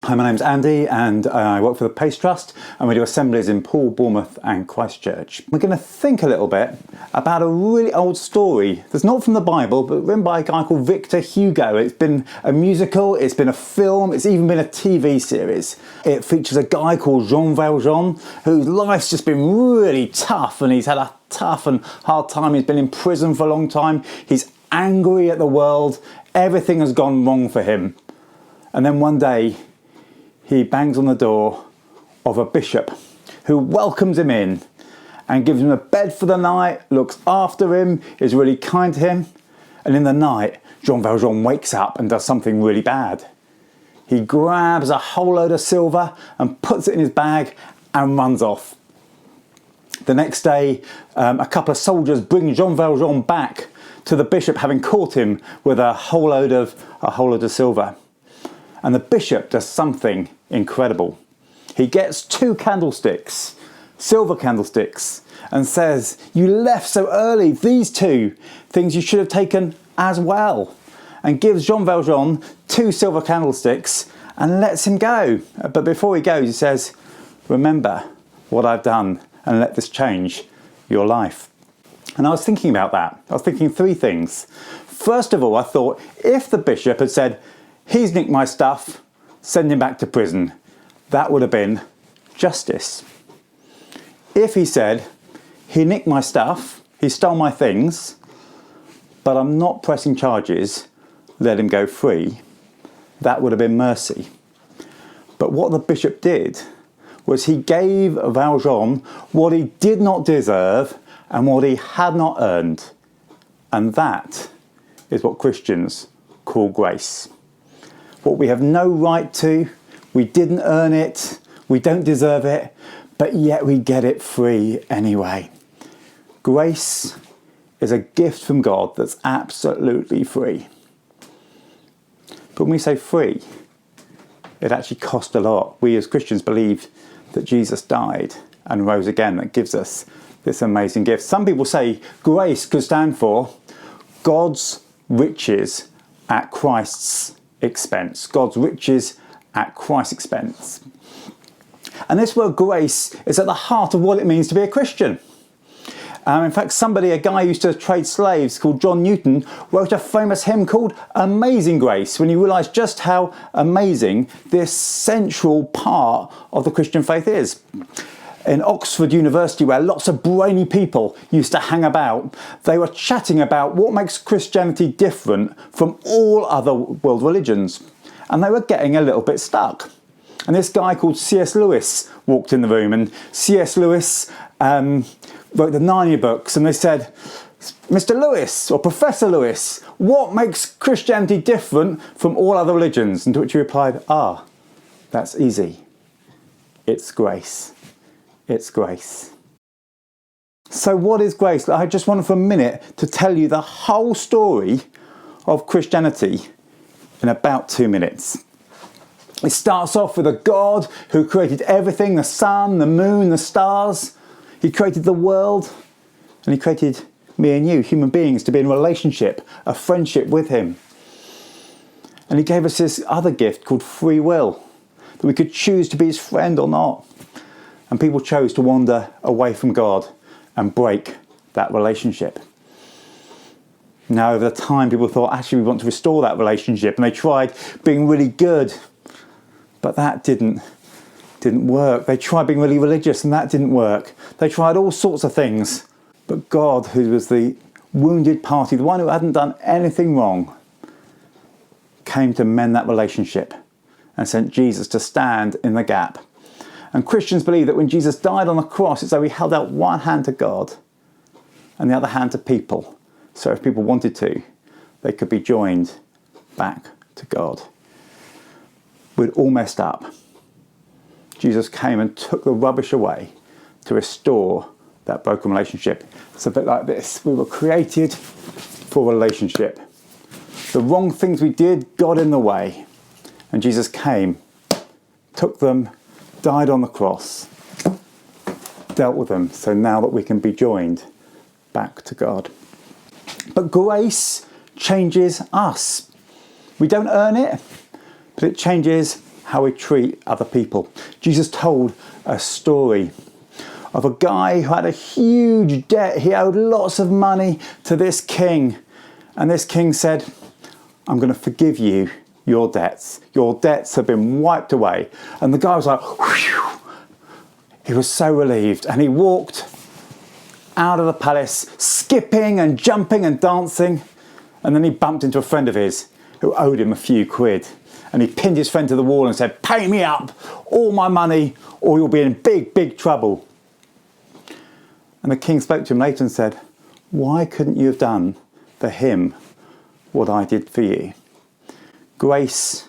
Hi, my name's Andy and I work for the Pace Trust and we do assemblies in Poole, Bournemouth and Christchurch. We're going to think a little bit about a really old story that's not from the Bible but written by a guy called Victor Hugo. It's been a musical, it's been a film, it's even been a TV series. It features a guy called Jean Valjean whose life's just been really tough and he's had a tough and hard time. He's been in prison for a long time. He's angry at the world. Everything has gone wrong for him. And then one day he bangs on the door of a bishop who welcomes him in and gives him a bed for the night, looks after him, is really kind to him. And in the night, Jean Valjean wakes up and does something really bad. He grabs a whole load of silver and puts it in his bag and runs off. The next day, a couple of soldiers bring Jean Valjean back to the bishop, having caught him with a whole load of silver. And the bishop does something incredible. He gets 2 candlesticks, silver candlesticks, and says, "You left so early, these 2 things you should have taken as well," and gives Jean Valjean 2 silver candlesticks and lets him go. But before he goes, he says, "Remember what I've done and let this change your life." And I was thinking about that. I was thinking 3 things. First of all, I thought if the bishop had said, "He's nicked my stuff, send him back to prison," that would have been justice. If he said, "He nicked my stuff, he stole my things, but I'm not pressing charges, let him go free," that would have been mercy. But what the bishop did was he gave Valjean what he did not deserve and what he had not earned. And that is what Christians call grace. What we have no right to, we didn't earn it, we don't deserve it, but yet we get it free anyway. Grace is a gift from God that's absolutely free. But when we say free, it actually cost a lot. We as Christians believe that Jesus died and rose again. That gives us this amazing gift. Some people say grace could stand for God's riches at Christ's expense. God's riches at Christ's expense. And this word grace is at the heart of what it means to be a Christian. In fact, a guy who used to trade slaves called John Newton, wrote a famous hymn called Amazing Grace when he realised just how amazing this central part of the Christian faith is. In Oxford University, where lots of brainy people used to hang about, they were chatting about what makes Christianity different from all other world religions. And they were getting a little bit stuck. And this guy called C.S. Lewis walked in the room, and C.S. Lewis wrote the Narnia books, and they said, "Mr. Lewis, or Professor Lewis, what makes Christianity different from all other religions?" And to which he replied, "That's easy. It's grace. It's grace." So what is grace? I just wanted for a minute to tell you the whole story of Christianity in about 2 minutes. It starts off with a God who created everything, the sun, the moon, the stars. He created the world, and he created me and you, human beings, to be in a relationship, a friendship with him. And he gave us this other gift called free will, that we could choose to be his friend or not. And people chose to wander away from God and break that relationship. Now, over the time, people thought, actually, we want to restore that relationship. And they tried being really good, but that didn't work. They tried being really religious, and that didn't work. They tried all sorts of things. But God, who was the wounded party, the one who hadn't done anything wrong, came to mend that relationship and sent Jesus to stand in the gap. And Christians believe that when Jesus died on the cross, it's though he held out one hand to God and the other hand to people. So if people wanted to, they could be joined back to God. We'd all messed up. Jesus came and took the rubbish away to restore that broken relationship. It's a bit like this. We were created for relationship. The wrong things we did got in the way. And Jesus came, took them, died on the cross, dealt with them, so now that we can be joined back to God. But grace changes us. We don't earn it, but it changes how we treat other people. Jesus told a story of a guy who had a huge debt. He owed lots of money to this king. And this king said, I'm going to forgive you your debts. Your debts have been wiped away. And the guy was like, whew. He was so relieved. And he walked out of the palace, skipping and jumping and dancing. And then he bumped into a friend of his who owed him a few quid. And he pinned his friend to the wall and said, pay me up, all my money, or you'll be in big, big trouble. And the king spoke to him later and said, why couldn't you have done for him what I did for you? Grace,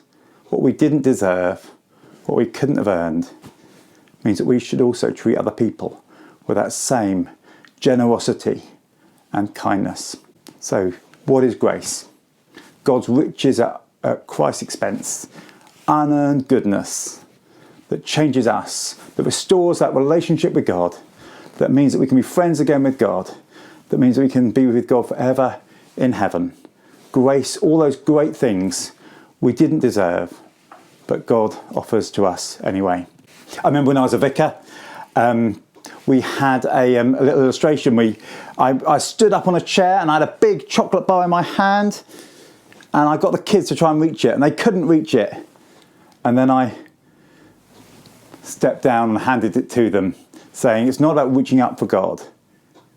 what we didn't deserve, what we couldn't have earned, means that we should also treat other people with that same generosity and kindness. So, what is grace? God's riches at Christ's expense, unearned goodness that changes us, that restores that relationship with God, that means that we can be friends again with God, that means that we can be with God forever in heaven. Grace, all those great things we didn't deserve, but God offers to us anyway. I remember when I was a vicar, we had a little illustration. I stood up on a chair and I had a big chocolate bar in my hand, and I got the kids to try and reach it, and they couldn't reach it. And then I stepped down and handed it to them, saying it's not about reaching up for God.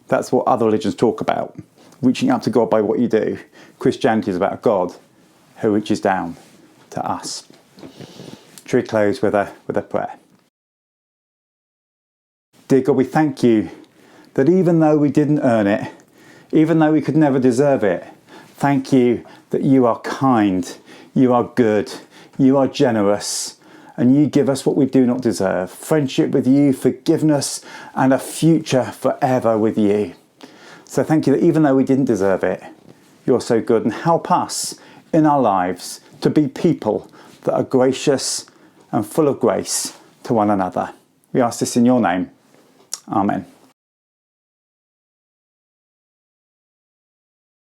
That's what other religions talk about, reaching up to God by what you do. Christianity is about a God who reaches down to us. Should we close with a prayer? Dear God, we thank you that even though we didn't earn it, even though we could never deserve it, thank you that you are kind, you are good, you are generous, and you give us what we do not deserve. Friendship with you, forgiveness, and a future forever with you. So thank you that even though we didn't deserve it, you're so good, and help us in our lives to be people that are gracious and full of grace to one another. We ask this in your name. Amen.